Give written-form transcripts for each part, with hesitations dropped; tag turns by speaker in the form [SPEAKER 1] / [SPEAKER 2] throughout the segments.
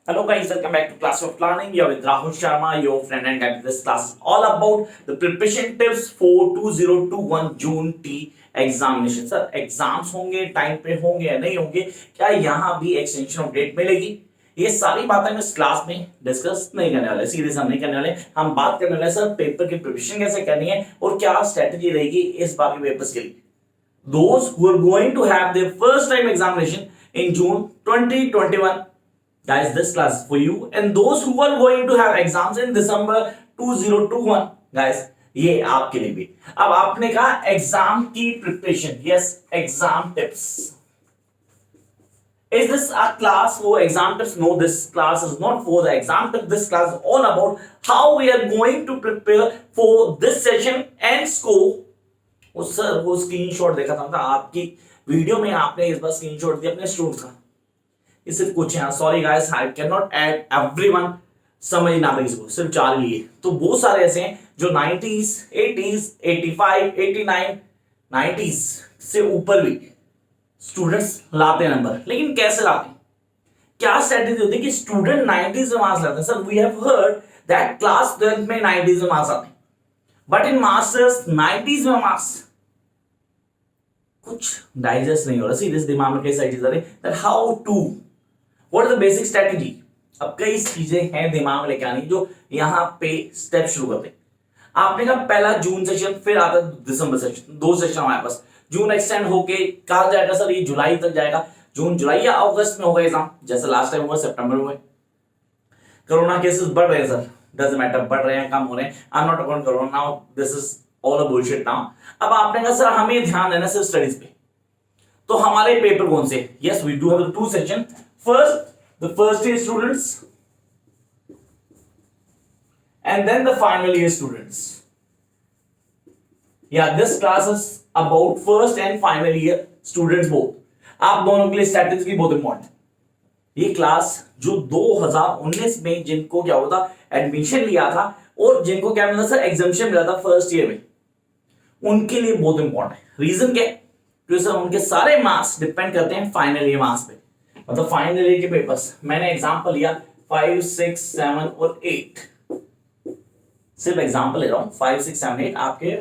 [SPEAKER 1] Hello guys, welcome back to Class of Planning. You're with Rahul Sharma, your friend and guide. This class is all about the preparation tips for 2021 June T examination. Sir exams होंगे time पे होंगे या नहीं होंगे, क्या यहाँ भी extension of date मिलेगी, ये सारी बातें हम इस क्लास में डिस्कस नहीं करने वाले, सीरीज हम नहीं करने वाले. हम बात करने वाले सर पेपर की प्रिपरेशन कैसे करनी है और क्या स्ट्रेटजी रहेगी इस बार के पेपर्स के लिए. Those who are going to have their first time examination in June 2021, guys, this class is for you. And those who are going to have exams in December 2021, guys, ये आपके लिए भी. अब आपने कहा एग्जाम की preparation, yes, exam tips. Is this a class for exam tips? No, this class is not for the exam tips. This class is all about how we are going to prepare for this session and score. Sir वो screenshot देखा था आपकी video में, आपने इस बार screenshot दिया अपने student का. ये सिर्फ कुछ है, sorry guys, I can not add everyone, समझ ना आ इसको, सिर्फ 4 लिए. तो बहुत सारे ऐसे हैं जो 90s, 80s, 85, 89, 90s से ऊपर भी स्टूडेंट्स लाते हैं नंबर. लेकिन कैसे लाते हैं, क्या स्ट्रेटजी होती है कि स्टूडेंट 90s में मार्क्स लाते हैं. Sir we have heard that class 12th में 90s में मार्क्स आते हैं, बट इन मास्टर्स 90s में मार्क्स कुछ डाइजेस्ट नहीं हो रहा. सीरियस दिमाग में कई सारी चीजें that how to, what is the basic strategy. अब कई चीजें हैं दिमाग में लेके आनी जो यहाँ पे स्टेप शुरू करते हैं. आपने कहा पहला जून सेशन, फिर आता है दिसंबर सेशन, 2 सेशन हमारे पास. जून एक्सटेंड होके कहा जाएगा सर ये जुलाई तक जाएगा, जून जुलाई या अगस्त में होगा एग्जाम, जैसे लास्ट टाइम हुआ सितंबर में. कोरोना केसेस बढ़ रहे हैं सर, डजंट मैटर, बढ़ रहे हैं कम हो रहे हैं, I am not about corona now, this is all a bullshit now. अब आपने कहा सर हमें ध्यान देना सिर्फ स्टडीज पे, तो हमारे पेपर कौन से. Yes, we do have 2 session. First year students and then the final year students. Yeah this class is about first and final year students both. आप दोनों के लिए स्ट्रेटजी बहुत इंपॉर्टेंट. ये क्लास जो 2019 में जिनको क्या होता एडमिशन लिया था और जिनको क्या मिला सर एग्जामिनेशन मिला था फर्स्ट ईयर में, उनके लिए बहुत इंपॉर्टेंट है. रीजन क्या है, क्योंकि सर उनके सारे मार्क्स डिपेंड करते हैं फाइनल ईयर मार्क्स पे. मतलब फाइनल ईयर के पेपर्स, मैंने एग्जांपल लिया 5, 6, 7 और 8, सिर्फ एग्जांपल ले रहा हूं. 5, 6, 7, 8 आपके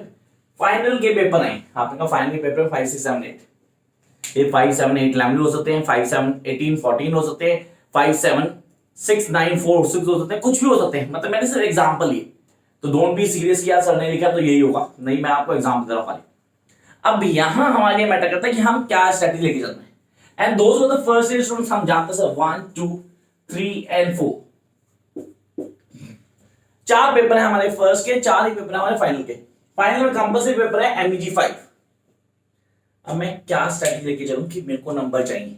[SPEAKER 1] फाइनल के पेपर हैं. आपने कहा फाइनल के पेपर 5, 6, 7, 8, ये 5, 7, 8 11 हो सकते हैं, 5, 7, 18, 14 हो सकते हैं, 5, 7, 6, 9, 4, 6 हो सकते हैं, कुछ भी हो सकते हैं. मतलब मैंने सिर्फ एग्जांपल लिए, तो डोंट बी सीरियस किया सर ने लिखा तो यही होगा, नहीं, मैं आपको एग्जांपल दे रहा हूं खाली. अब यहां हमारे लिए मैटर करता है कि हम क्या स्ट्रेटजी लेके चल रहे हैं. And those were the first year students, हम जानते हैं सर 1, 2, 3 एंड 4, 4 पेपर है हमारे फर्स्ट के, 4 ही पेपर है हमारे फाइनल के. फाइनल में कंपल्सरी पेपर है MEG 5. अब मैं क्या स्ट्रेटजी लेके चलूं कि मेरे को नंबर चाहिए.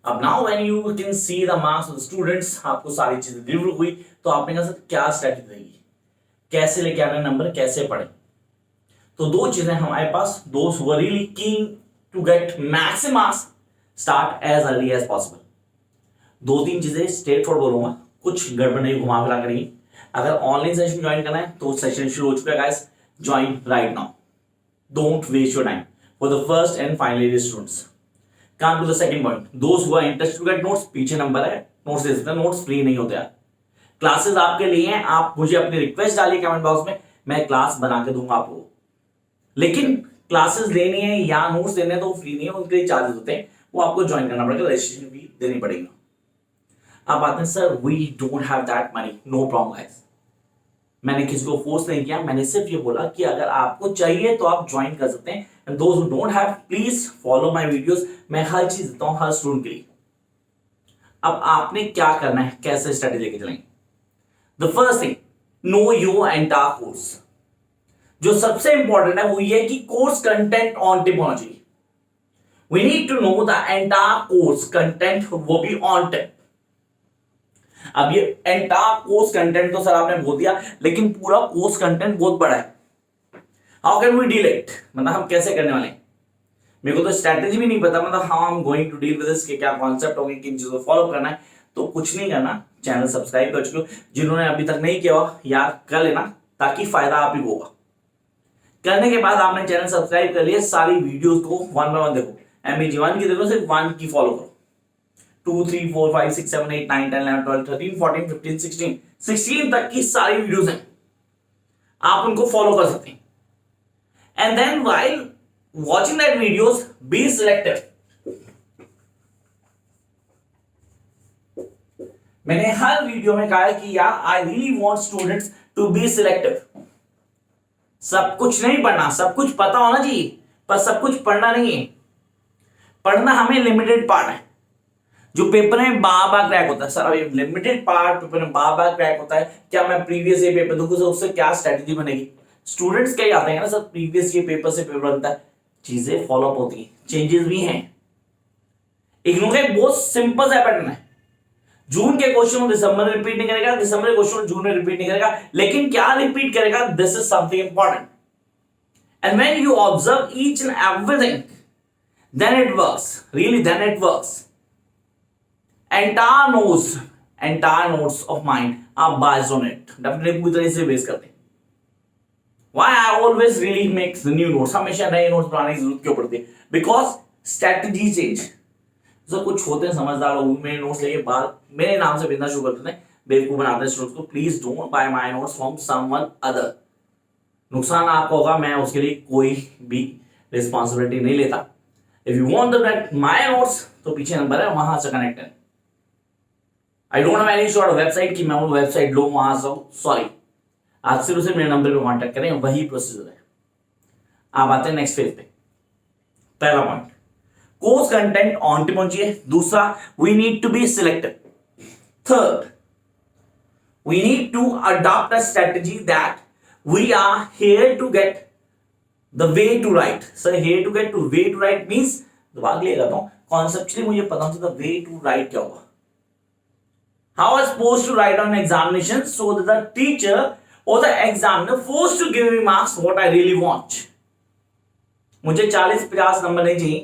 [SPEAKER 1] अब now when you can see the marks of the students, आपको सारी चीजें डिलीवर हुई, तो आपने कहा सर क्या स्ट्रेटजी रहेगी, कैसे लेके आना नंबर, कैसे पढ़े. तो 2 चीजें हमारे पास. दोस्त who are really keen to get maximum marks, start as early as possible. 2-3 चीजें स्ट्रेट फॉरवर्ड बोलूंगा, कुछ गड़बड़ नहीं, घुमा फिरा करेंगे. अगर ऑनलाइन सेशन ज्वाइन करना है तो सेशन शुरू हो चुका है guys, join right now. Don't waste your time for the first and final year students. Come to the second point, दोस्त who are interested to get notes, पीछे नंबर है, नोट्स दे सकते हैं. नोट्स फ्री नहीं होते यार, क्लासेस आपके लिए हैं. आप मुझे अपनी रिक्वेस्ट डालिए कमेंट बॉक्स में, मैं क्लास बना के दूंगा आपको. लेकिन क्लासेस लेनी है या नोट्स देने तो फ्री नहीं है, उनके लिए चार्जेस होते हैं, वो आपको ज्वाइन करना पड़ेगा, रजिस्ट्रेशन फी देनी पड़ेगी. अब बात है sir we don't have that money, no problem guys. मैंने किसी को फोर्स नहीं किया, मैंने सिर्फ ये बोला कि अगर आपको चाहिए तो आप ज्वाइन कर सकते हैं. And those who don't have, please follow my videos. मैं हर चीज देता हूं हर स्टूडेंट के लिए. अब आपने क्या करना है, कैसे स्ट्रेटजी लेके चलेंगे. The first thing, know your entire course. जो सबसे इंपॉर्टेंट है वो ये कि कोर्स कंटेंट ऑन टिप होना चाहिए. We need to know the entire course content, वो भी ऑन टिप. अब ये एंटायर कोर्स कंटेंट तो सर आपने बोल दिया, लेकिन पूरा कोर्स कंटेंट बहुत बड़ा है. How can we deal it, मतलब हम कैसे करने वाले हैं. मेरे को तो स्ट्रेटजी भी नहीं पता, मतलब how I am going to deal with this, कि क्या कॉन्सेप्ट होंगे, किन चीजों को फॉलो करना है. तो कुछ नहीं करना, चैनल सब्सक्राइब कर चुके हो, जिन्होंने अभी तक नहीं किया हो यार कर लेना, ताकि फायदा आप ही को होगा. करने के बाद आपने चैनल सब्सक्राइब कर लिया, सारी वीडियोस को 1 बाय 1 देखो. MEG 1 की देखो, सिर्फ 1 की फॉलो करो. 16 तक की सारी वीडियोस हैं, आप उनको फॉलो कर सकते हैं। And then while watching that videos be selective. मैंने हर वीडियो में कहा है कि यार I really want students to be selective. सब कुछ नहीं पढ़ना, सब कुछ पता होना चाहिए, पर सब कुछ पढ़ना नहीं है। पढ़ना हमें लिमिटेड पार्ट है जो पेपर में बार बार क्रैक होता है। सर अभी लिमिटेड पार्ट पेपर में बार बार क्रैक होता है, क्या मैं प्रीवियस ईयर पेपर दूंगा तो उससे क्या स्ट्रेटजी बनेगी? स्टूडेंट्स क्या आते हैं ना सर, प्रीवियस ईयर पेपर से पेपर बनता है, चीजें फॉलो अप होती है, चेंजेस भी हैं। इग्नू का एक बहुत सिंपल सा पैटर्न है, जून के क्वेश्चन को दिसंबर में रिपीट नहीं करेगा, दिसंबर के क्वेश्चन को जून में रिपीट नहीं करेगा, लेकिन क्या रिपीट करेगा? This is something important. And when you observe each and everything, then it works, really then it works. entire notes of mine are based on it, definitely पूरी तरह से बेस करते हैं। why I always really make the new notes, हमेशा नए notes बनाने की जरूरत क्यों पड़ती है? because strategy change। जो कुछ होते हैं समझदार लोग मेरे नोट्स लेके बाद मेरे नाम से भेजना शुरू कर देते हैं, बेवकूफ बनाते हैं स्टूडेंट्स को। Please don't buy my notes from someone other. नुकसान आपको होगा, मैं उसके लिए कोई भी रिस्पॉन्सिबिलिटी नहीं लेता। If you want to get my notes, तो पीछे नंबर है, वहां से कनेक्ट है। I don't have any sort of website कि मैं वो वेबसाइट लो वहां से, सॉरी। आप सिर्फ मेरे नंबर पे कांटेक्ट करें, वही प्रोसीजर है। आप आते हैं नेक्स्ट फेज पे। पहला point, course content on time होना चाहिए। दूसरा, we need to be selective. Third, we need to adopt a strategy that we are here to get the way to write। sir here to get to way to write means, दोबारा clear करता हूं, conceptually मुझे पता होना चाहिए the way to write क्या होगा। how I supposed to write on examination so that the teacher or the examiner forced to give me marks what I really want। मुझे 40-50 नंबर नहीं चाहिए,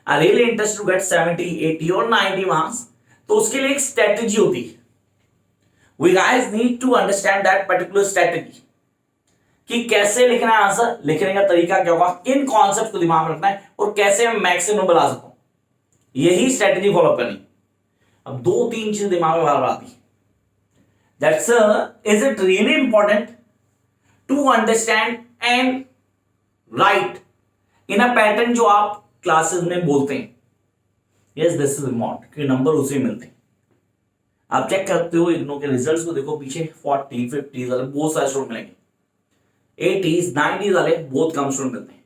[SPEAKER 1] I really interested to get 70, 80 और 90 marks, तो उसके लिए एक स्ट्रेटजी होती है। we guys need to understand that particular strategy कि कैसे लिखना है आंसर, लिखने का तरीका क्या होगा, किन कॉन्सेप्ट को दिमाग में रखना है और कैसे मैं मैक्सिमम नंबर ला सकता हूं, यही स्ट्रेटजी फॉलो करनी। अब 2-3 चीजें दिमाग में बार बार आती, that's is it really important to understand and write in a pattern जो आप क्लासेस में बोलते हैं। यस दिस इज इम्पॉर्टेंट कि नंबर उसे मिलते हैं। आप चेक करते हो इग्नू के रिजल्ट्स को, देखो पीछे 40, 50 वाले बहुत सारे स्टूडेंट मिलेंगे, 80s 90s वाले बहुत कम स्टूडेंट मिलते हैं।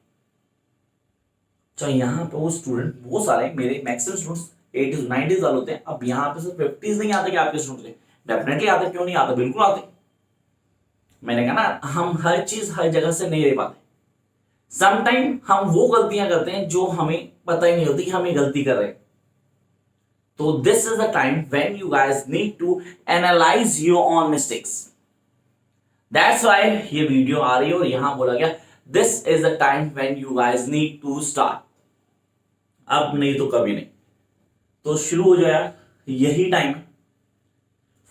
[SPEAKER 1] चाहे यहाँ पे वो स्टूडेंट बहुत सारे, मेरे मैक्सिमम स्टूडेंट्स 80s 90s वाले होते हैं। अब यहाँ पे सिर्फ 50s नहीं आते कि आपके स्टूडेंट डेफिनेटली आते, क्यों नहीं आते, बिल्कुल आते। मैंने कहा ना, हम हर चीज हर जगह से नहीं ले पाते। समटाइम हम वो गलतियां करते हैं जो हमें पता ही नहीं होती कि हम ये गलती कर रहे हैं। तो this is the time when you guys need to analyse your own mistakes. That's why ये वीडियो आ रही है और यहां बोला गया this is the time when you guys need to start। अब नहीं तो कभी नहीं, तो शुरू हो जाए, यही टाइम है।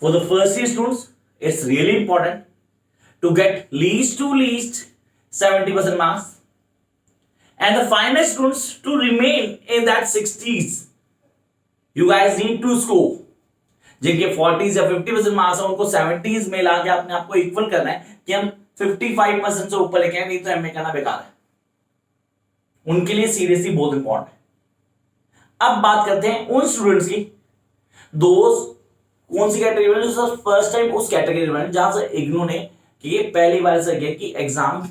[SPEAKER 1] For the first year students, it's really important to get least to least 70% marks, and the final students to remain in that 60s। You guys need to score। जिनके 40s या 50% मार्क्स है उनको 70s में लाके अपने आपको equal करना है कि हम 55% से ऊपर लेके आए, नहीं तो एमए करना बेकार है। उनके लिए सीरियसली बहुत इंपॉर्टेंट है। अब बात करते हैं उन स्टूडेंट्स की, दोस्त कौन सी कैटेगरी में, जो सर फर्स्ट टाइम उस कैटेगरी में जहां से इग्नू ने कि ये पहली बार से किया कि एग्जाम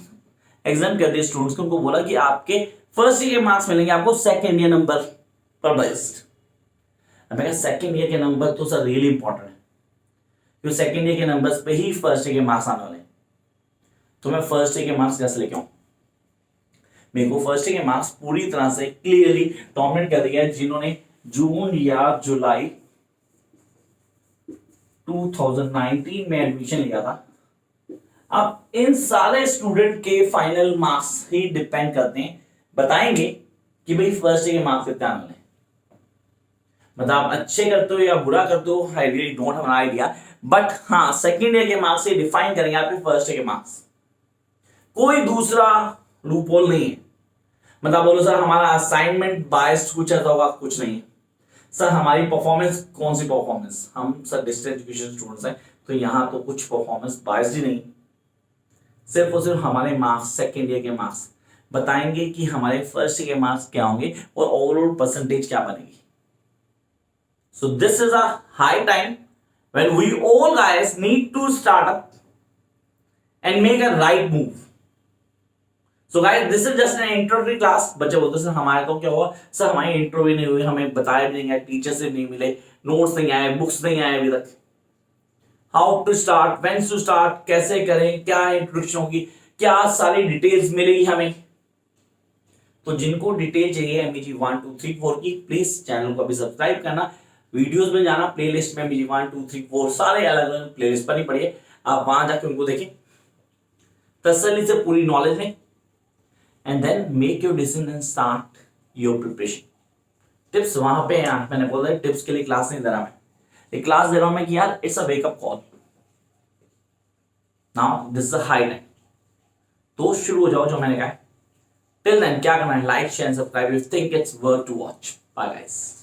[SPEAKER 1] कर दिए स्टूडेंट्स को, उनको बोला कि आपके फर्स्ट ईयर के मार्क्स मिलेंगे आपको सेकेंड ईयर नंबर पर बेस्ड। मैं सेकेंड ईयर के नंबर तो सर रियली इंपॉर्टेंट है, क्योंकि सेकेंड ईयर के नंबर्स पे ही फर्स्ट ईयर के मार्क्स आने वाले हैं। तो मैं फर्स्ट ईयर के मार्क्स कैसे लेके आऊं? मेरे को फर्स्ट ईयर के मार्क्स पूरी तरह से क्लियरली डोमिनेट कर दिया है जिन्होंने जून या जुलाई 2019 में एडमिशन लिया था। अब इन सारे स्टूडेंट के फाइनल मार्क्स ही डिपेंड करते हैं, बताएंगे कि भाई फर्स्ट ईयर के मार्क्स कितने आने वाले। मतलब आप अच्छे करते हो या बुरा करते हो, I really don't have an idea, but हाँ सेकेंड ईयर के मार्क्स से डिफाइन करेंगे आपके फर्स्ट ईयर के मार्क्स। कोई दूसरा लूपहोल नहीं है। मतलब बोलो सर हमारा असाइनमेंट बायस्ड कुछ ऐसा होगा, कुछ नहीं है। सर हमारी परफॉर्मेंस कौन सी परफॉर्मेंस, हम सर डिस्टेंस एजुकेशन स्टूडेंट्स हैं, तो यहां तो कुछ परफॉर्मेंस बायस्ड ही नहीं, सिर्फ और सिर्फ हमारे मार्क्स सेकेंड ईयर के मार्क्स बताएंगे कि हमारे फर्स्ट ईयर के मार्क्स क्या होंगे और ओवरऑल परसेंटेज क्या बनेगी। So this is a high time when we all guys need to start up and make a right move. So guys this is just an introductory class. बच्चे बोलते sir हमारे तो क्या हुआ, सर हमारी intro भी नहीं हुई, हमें बताया भी नहीं गया, टीचर से नहीं मिले, नोट्स नहीं आए, बुक्स नहीं आए अभी तक। How to start, when to start, कैसे करें, क्या इंट्रोडक्शन होगी, क्या सारी डिटेल्स मिलेगी हमें। तो जिनको डिटेल चाहिए एमबीजी 1 2 3 4 की, प्लीज चैनल को अभी सब्सक्राइब करना, वीडियोस में जाना, प्लेलिस्ट में एमबीजी 1 2 3 4 सारे अलग अलग प्लेलिस्ट पर ही पढ़िए, आप वहां जाके उनको देखें, तसल्ली से पूरी नॉलेज लें, and then make your decision and start your preparation. Tips वहां पे हैं, मैंने बोला टिप्स के लिए क्लास नहीं दे रहा मैं, एक क्लास दे रहा हूं मैं कि यार it's a wake up call, now this is a high time, तो शुरू हो जाओ जो मैंने कहा। टिल देन क्या करना है, like share subscribe, you think it's worth to watch. Bye guys.